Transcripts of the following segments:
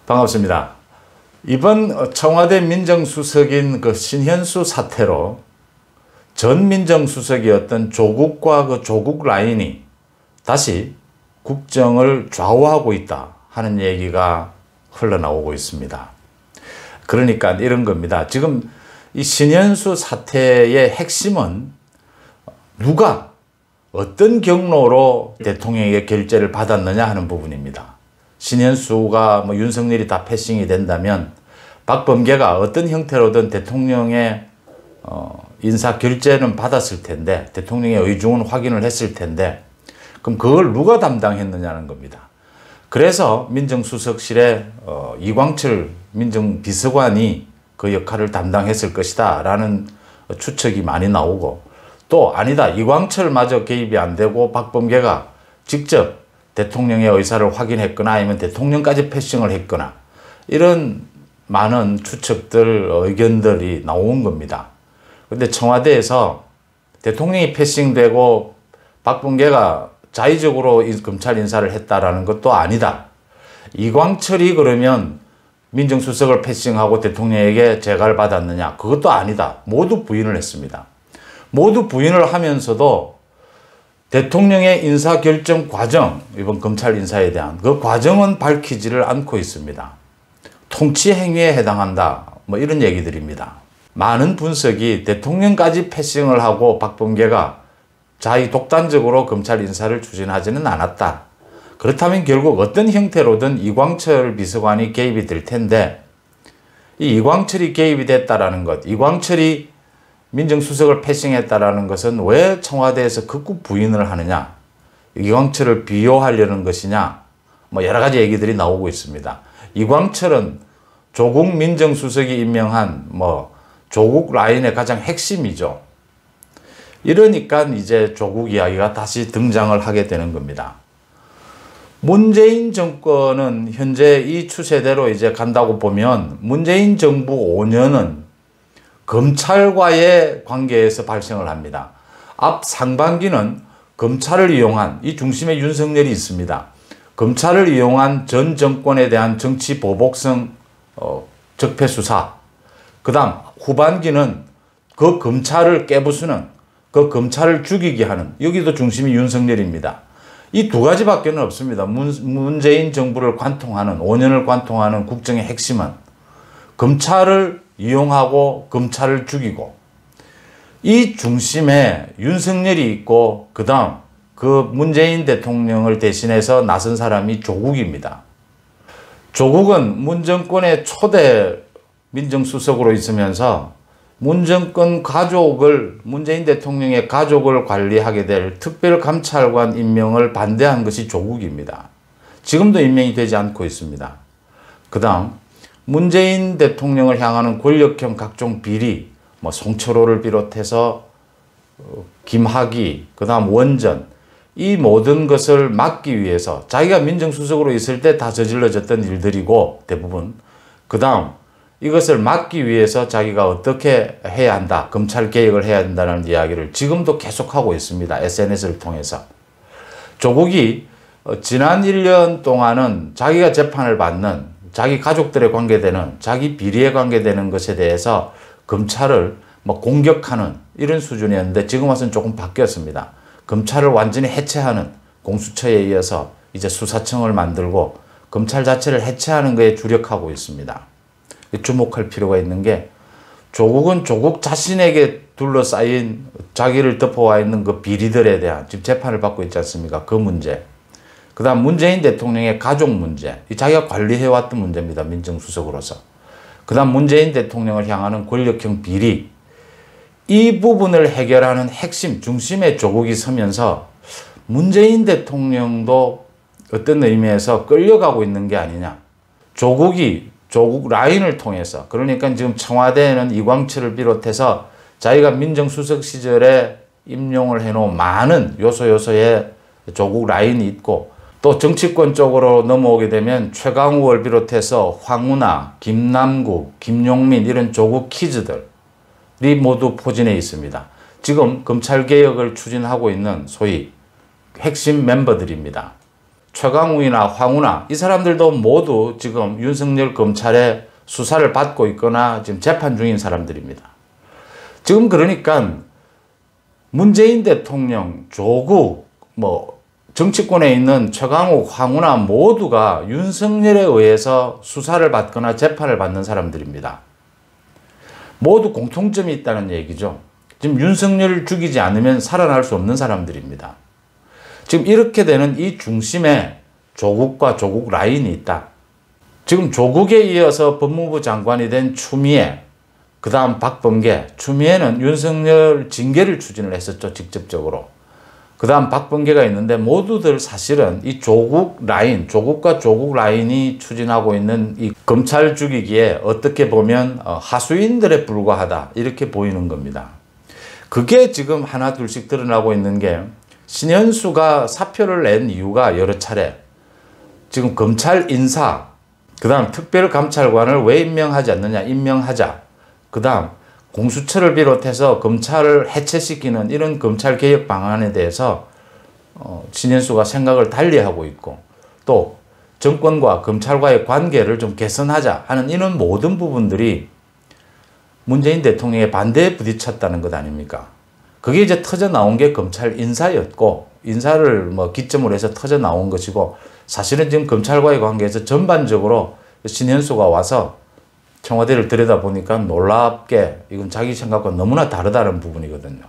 반갑습니다. 이번 청와대 민정수석인 그 신현수 사태로 전 민정수석이었던 조국과 그 조국 라인이 다시 국정을 좌우하고 있다 하는 얘기가 흘러나오고 있습니다. 그러니까 이런 겁니다. 지금 이 신현수 사태의 핵심은 누가 어떤 경로로 대통령에게 결재를 받았느냐 하는 부분입니다. 신현수가 윤석열이 다 패싱이 된다면 박범계가 어떤 형태로든 대통령의 인사 결재는 받았을 텐데, 대통령의 의중은 확인을 했을 텐데, 그럼 그걸 누가 담당했느냐는 겁니다. 그래서 민정수석실에 이광철 민정비서관이 그 역할을 담당했을 것이다 라는 추측이 많이 나오고, 또 아니다, 이광철마저 개입이 안 되고 박범계가 직접 대통령의 의사를 확인했거나 아니면 대통령까지 패싱을 했거나, 이런 많은 추측들, 의견들이 나온 겁니다. 근데 청와대에서 대통령이 패싱되고 박범계가 자의적으로 검찰 인사를 했다라는 것도 아니다. 이광철이 그러면 민정수석을 패싱하고 대통령에게 재가를 받았느냐? 그것도 아니다. 모두 부인을 했습니다. 모두 부인을 하면서도 대통령의 인사결정 과정, 이번 검찰 인사에 대한 그 과정은 밝히지를 않고 있습니다. 통치행위에 해당한다, 이런 얘기들입니다. 많은 분석이 대통령까지 패싱을 하고 박범계가 자의 독단적으로 검찰 인사를 추진하지는 않았다. 그렇다면 결국 어떤 형태로든 이광철 비서관이 개입이 될 텐데, 이 이광철이 개입이 됐다라는 것, 이광철이 민정수석을 패싱했다라는 것은 왜 청와대에서 극구 부인을 하느냐, 이광철을 비호하려는 것이냐, 여러 가지 얘기들이 나오고 있습니다. 이광철은 조국 민정수석이 임명한 조국 라인의 가장 핵심이죠. 이러니까 이제 조국 이야기가 다시 등장을 하게 되는 겁니다. 문재인 정권은 현재 이 추세대로 이제 간다고 보면 문재인 정부 5년은 검찰과의 관계에서 발생을 합니다. 앞 상반기는 검찰을 이용한, 이 중심에 윤석열이 있습니다. 검찰을 이용한 전 정권에 대한 정치 보복성 적폐 수사, 그 다음 후반기는 그 검찰을 깨부수는, 그 검찰을 죽이게 하는, 여기도 중심이 윤석열입니다. 이 두 가지밖에 없습니다. 문재인 정부를 관통하는, 5년을 관통하는 국정의 핵심은 검찰을 이용하고 검찰을 죽이고, 이 중심에 윤석열이 있고, 그 다음 그 문재인 대통령을 대신해서 나선 사람이 조국입니다. 조국은 문정권의 초대 민정수석으로 있으면서 문정권 가족을, 문재인 대통령의 가족을 관리하게 될 특별감찰관 임명을 반대한 것이 조국입니다. 지금도 임명이 되지 않고 있습니다. 그 다음 문재인 대통령을 향하는 권력형 각종 비리, 송철호를 비롯해서 김학의, 그 다음 원전, 이 모든 것을 막기 위해서 자기가 민정수석으로 있을 때 다 저질러졌던 일들이고 대부분, 그 다음 이것을 막기 위해서 자기가 어떻게 해야 한다, 검찰 개혁을 해야 한다는 이야기를 지금도 계속하고 있습니다. SNS를 통해서. 조국이 지난 1년 동안은 자기가 재판을 받는, 자기 가족들에 관계되는, 자기 비리에 관계되는 것에 대해서 검찰을 공격하는 이런 수준이었는데, 지금 와서는 조금 바뀌었습니다. 검찰을 완전히 해체하는, 공수처에 이어서 이제 수사청을 만들고 검찰 자체를 해체하는 것에 주력하고 있습니다. 주목할 필요가 있는 게, 조국은 조국 자신에게 둘러싸인, 자기를 덮어와 있는 그 비리들에 대한 지금 재판을 받고 있지 않습니까? 그 문제. 그 다음 문재인 대통령의 가족 문제, 자기가 관리해왔던 문제입니다. 민정수석으로서. 그 다음 문재인 대통령을 향하는 권력형 비리, 이 부분을 해결하는 핵심, 중심에 조국이 서면서 문재인 대통령도 어떤 의미에서 끌려가고 있는 게 아니냐. 조국이 조국 라인을 통해서, 그러니까 지금 청와대에는 이광철을 비롯해서 자기가 민정수석 시절에 임용을 해놓은 많은 요소에 조국 라인이 있고, 또 정치권 쪽으로 넘어오게 되면 최강욱을 비롯해서 황운하, 김남국, 김용민, 이런 조국 키즈들이 모두 포진해 있습니다. 지금 검찰개혁을 추진하고 있는 소위 핵심 멤버들입니다. 최강욱이나 황운하 이 사람들도 모두 지금 윤석열 검찰의 수사를 받고 있거나 지금 재판 중인 사람들입니다. 지금 그러니까 문재인 대통령, 조국, 정치권에 있는 최강욱, 황운하 모두가 윤석열에 의해서 수사를 받거나 재판을 받는 사람들입니다. 모두 공통점이 있다는 얘기죠. 지금 윤석열을 죽이지 않으면 살아날 수 없는 사람들입니다. 지금 이렇게 되는 이 중심에 조국과 조국 라인이 있다. 지금 조국에 이어서 법무부 장관이 된 추미애, 그 다음 박범계, 추미애는 윤석열 징계를 추진을 했었죠, 직접적으로. 그 다음 박범계가 있는데 모두들 사실은 이 조국 라인, 조국과 조국 라인이 추진하고 있는 이 검찰 죽이기에 어떻게 보면 하수인들에 불과하다 이렇게 보이는 겁니다. 그게 지금 하나 둘씩 드러나고 있는 게 신현수가 사표를 낸 이유가 여러 차례 지금 검찰 인사, 그 다음 특별감찰관을 왜 임명하지 않느냐, 임명하자. 그 다음 공수처를 비롯해서 검찰을 해체시키는 이런 검찰개혁 방안에 대해서 신현수가 생각을 달리하고 있고 또 정권과 검찰과의 관계를 좀 개선하자 하는 이런 모든 부분들이 문재인 대통령의 반대에 부딪혔다는 것 아닙니까? 그게 이제 터져 나온 게 검찰 인사였고 인사를 기점으로 해서 터져 나온 것이고 사실은 지금 검찰과의 관계에서 전반적으로 신현수가 와서 청와대를 들여다보니까 놀랍게 이건 자기 생각과 너무나 다르다는 부분이거든요.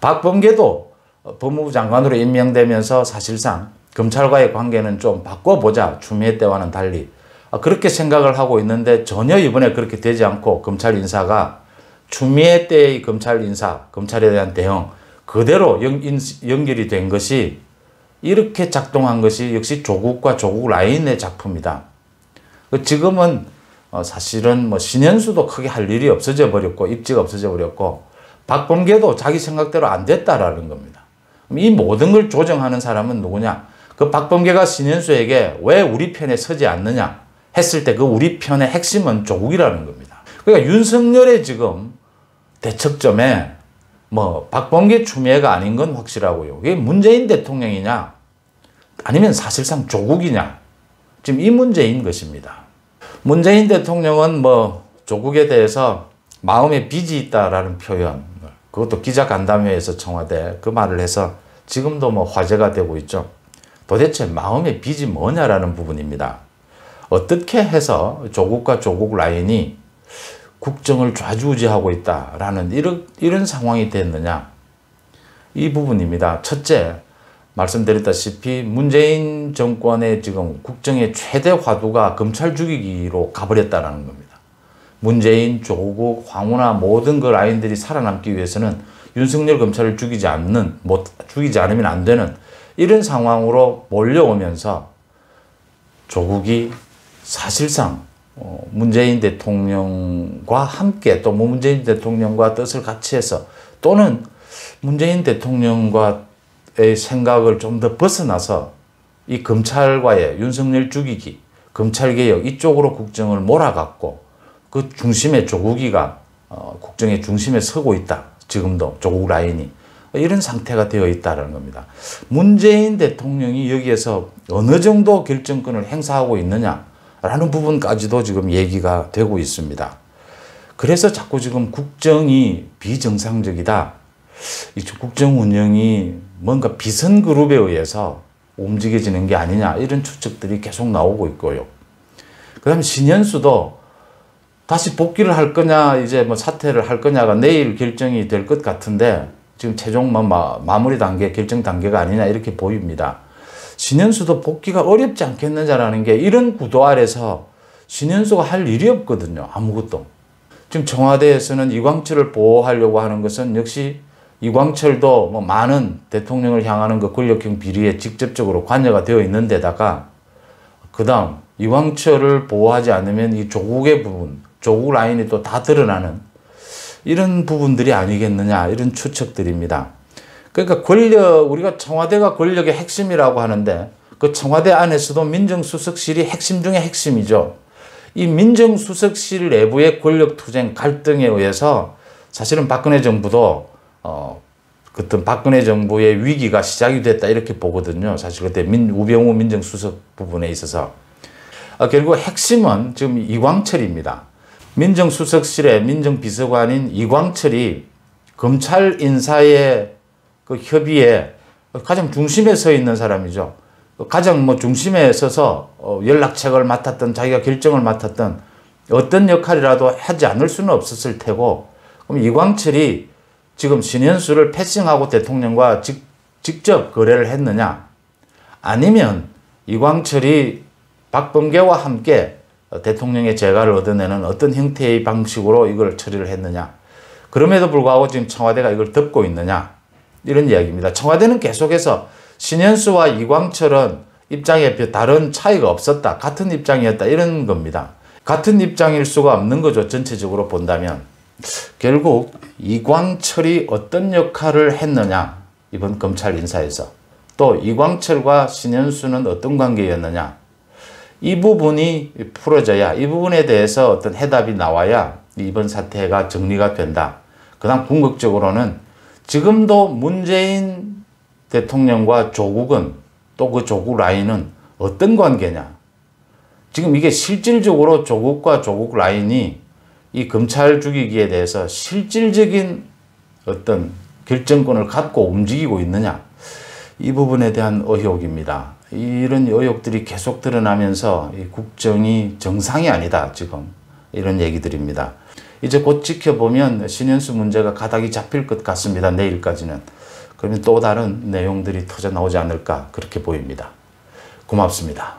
박범계도 법무부 장관으로 임명되면서 사실상 검찰과의 관계는 좀 바꿔보자. 추미애 때와는 달리. 그렇게 생각을 하고 있는데 전혀 이번에 그렇게 되지 않고 검찰 인사가 추미애 때의 검찰 인사, 검찰에 대한 대응 그대로 연결이 된 것이 이렇게 작동한 것이 역시 조국과 조국 라인의 작품이다. 지금은 사실은 신현수도 크게 할 일이 없어져 버렸고 입지가 없어져 버렸고 박범계도 자기 생각대로 안 됐다라는 겁니다. 이 모든 걸 조정하는 사람은 누구냐? 그 박범계가 신현수에게 왜 우리 편에 서지 않느냐 했을 때 그 우리 편의 핵심은 조국이라는 겁니다. 그러니까 윤석열의 지금 대척점에 박범계 추미애가 아닌 건 확실하고요. 이게 문재인 대통령이냐 아니면 사실상 조국이냐 지금 이 문제인 것입니다. 문재인 대통령은 조국에 대해서 마음에 빚이 있다라는 표현, 그것도 기자간담회에서 청와대 그 말을 해서 지금도 화제가 되고 있죠. 도대체 마음의 빚이 뭐냐라는 부분입니다. 어떻게 해서 조국과 조국 라인이 국정을 좌지우지하고 있다라는 이런 상황이 됐느냐. 이 부분입니다. 첫째, 말씀드렸다시피 문재인 정권의 지금 국정의 최대 화두가 검찰 죽이기로 가버렸다는 겁니다. 문재인, 조국, 황운하 모든 그 라인들이 살아남기 위해서는 윤석열 검찰을 죽이지 않으면 안 되는 이런 상황으로 몰려오면서 조국이 사실상 문재인 대통령과 함께 또 문재인 대통령과 뜻을 같이 해서 또는 문재인 대통령과의 생각을 좀 더 벗어나서 이 검찰과의 윤석열 죽이기, 검찰개혁 이쪽으로 국정을 몰아갔고 그 중심에 조국이가 국정의 중심에 서고 있다. 지금도 조국 라인이. 이런 상태가 되어 있다는 겁니다. 문재인 대통령이 여기에서 어느 정도 결정권을 행사하고 있느냐라는 부분까지도 지금 얘기가 되고 있습니다. 그래서 자꾸 지금 국정이 비정상적이다. 이 국정 운영이 뭔가 비선그룹에 의해서 움직여지는 게 아니냐 이런 추측들이 계속 나오고 있고요. 그 다음에 신현수도 다시 복귀를 할 거냐 이제 사퇴를 할 거냐가 내일 결정이 될 것 같은데 지금 최종 마무리 단계, 결정 단계가 아니냐 이렇게 보입니다. 신현수도 복귀가 어렵지 않겠느냐라는 게 이런 구도 아래서 신현수가 할 일이 없거든요. 아무것도. 지금 청와대에서는 이광철을 보호하려고 하는 것은 역시 이광철도 많은 대통령을 향하는 그 권력형 비리에 직접적으로 관여가 되어 있는 데다가 그 다음 이광철을 보호하지 않으면 이 조국의 부분, 조국 라인이 또 다 드러나는 이런 부분들이 아니겠느냐 이런 추측들입니다. 그러니까 우리가 청와대가 권력의 핵심이라고 하는데 그 청와대 안에서도 민정수석실이 핵심 중에 핵심이죠. 이 민정수석실 내부의 권력투쟁 갈등에 의해서 사실은 박근혜 정부도 어떤 박근혜 정부의 위기가 시작이 됐다 이렇게 보거든요. 사실 그때 우병우 민정수석 부분에 있어서. 결국 핵심은 지금 이광철입니다. 민정수석실의 민정비서관인 이광철이 검찰 인사의 그 협의에 가장 중심에 서 있는 사람이죠. 가장 중심에 서서 연락책을 맡았던, 자기가 결정을 맡았던 어떤 역할이라도 하지 않을 수는 없었을 테고, 그럼 이광철이 지금 신현수를 패싱하고 대통령과 직접 거래를 했느냐, 아니면 이광철이 박범계와 함께 대통령의 재가를 얻어내는 어떤 형태의 방식으로 이걸 처리를 했느냐, 그럼에도 불구하고 지금 청와대가 이걸 덮고 있느냐, 이런 이야기입니다. 청와대는 계속해서 신현수와 이광철은 입장에 다른 차이가 없었다, 같은 입장이었다, 이런 겁니다. 같은 입장일 수가 없는 거죠. 전체적으로 본다면. 결국 이광철이 어떤 역할을 했느냐, 이번 검찰 인사에서, 또 이광철과 신현수는 어떤 관계였느냐, 이 부분이 풀어져야, 이 부분에 대해서 어떤 해답이 나와야 이번 사태가 정리가 된다. 그다음 궁극적으로는 지금도 문재인 대통령과 조국은, 또 그 조국 라인은 어떤 관계냐, 지금 이게 실질적으로 조국과 조국 라인이 이 검찰 죽이기에 대해서 실질적인 어떤 결정권을 갖고 움직이고 있느냐, 이 부분에 대한 의혹입니다. 이런 의혹들이 계속 드러나면서 이 국정이 정상이 아니다, 지금 이런 얘기들입니다. 이제 곧 지켜보면 신현수 문제가 가닥이 잡힐 것 같습니다. 내일까지는. 그러면 또 다른 내용들이 터져 나오지 않을까, 그렇게 보입니다. 고맙습니다.